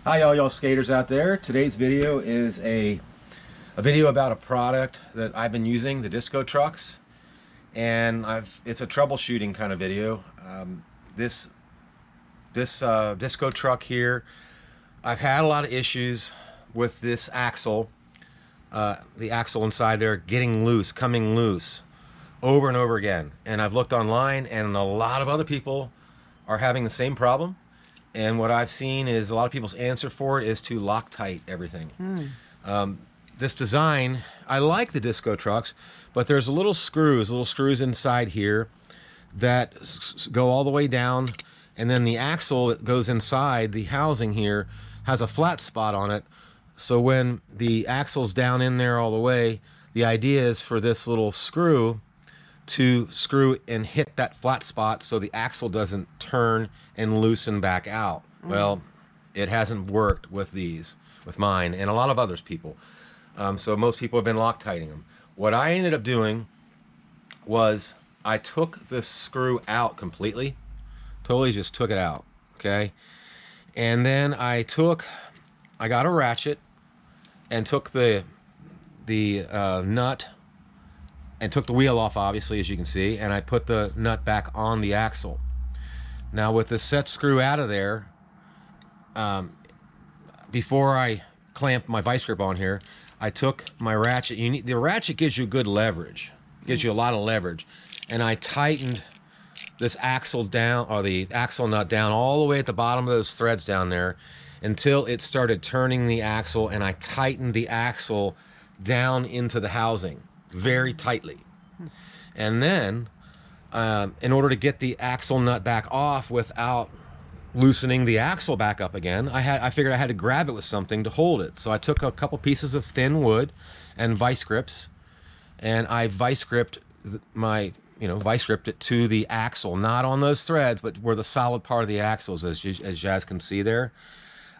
Hi y'all skaters out there. Today's video is a video about a product that I've been using, the Discotrux, and it's a troubleshooting kind of video. This Discotrux here, I've had a lot of issues with this axle, the axle inside there getting loose, coming loose over and over again. And I've looked online, and a lot of other people are having the same problem. And what I've seen is a lot of people's answer for it is to Loctite everything. This design, I like the Discotrux, but there's little screws inside here that go all the way down, and then the axle that goes inside the housing here has a flat spot on it. So when the axle's down in there all the way, the idea is for this little screw to screw and hit that flat spot so the axle doesn't turn and loosen back out. Well, it hasn't worked with mine and a lot of others people. So most people have been Loctiting them. What I ended up doing was I took the screw out completely, totally just took it out, okay? And then I got a ratchet and took the nut and took the wheel off, obviously, as you can see, and I put the nut back on the axle. Now with the set screw out of there, before I clamped my vice grip on here, I took my ratchet. The ratchet gives you good leverage, gives you a lot of leverage, and I tightened this axle down, or the axle nut down, all the way at the bottom of those threads down there until it started turning the axle, and I tightened the axle down into the housing very tightly. And then in order to get the axle nut back off without loosening the axle back up again, I figured I had to grab it with something to hold it. So I took a couple pieces of thin wood and vice grips, and I vice gripped it to the axle, not on those threads, but where the solid part of the axle is, as you guys can see there.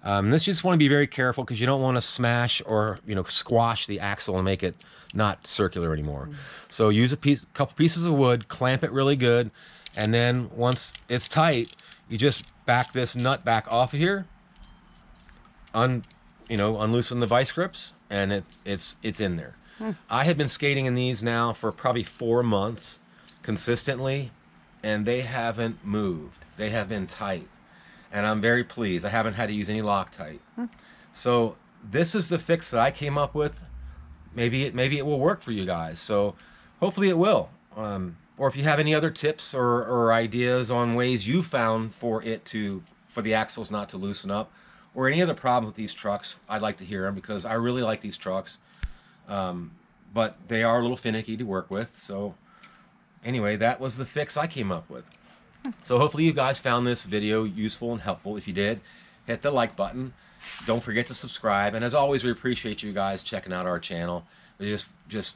This, you just want to be very careful because you don't want to smash or squash the axle and make it not circular anymore. So use a couple pieces of wood, clamp it really good, and then once it's tight, you just back this nut back off of here, unloosen the vice grips, and it's in there. I have been skating in these now for probably 4 months consistently, and they haven't moved. They have been tight, and I'm very pleased. I haven't had to use any Loctite. So this is the fix that I came up with. Maybe it will work for you guys. So hopefully it will. Or if you have any other tips or ideas on ways you found for the axles not to loosen up, or any other problem with these trucks, I'd like to hear them, because I really like these trucks. But they are a little finicky to work with. So anyway, that was the fix I came up with. So hopefully you guys found this video useful and helpful. If you did, hit the like button. Don't forget to subscribe. And as always, we appreciate you guys checking out our channel. It's just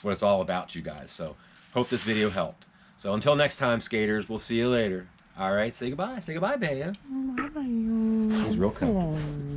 what it's all about, you guys. So hope this video helped. So until next time, skaters, we'll see you later. All right, say goodbye. Say goodbye, Bea. He's real comfortable.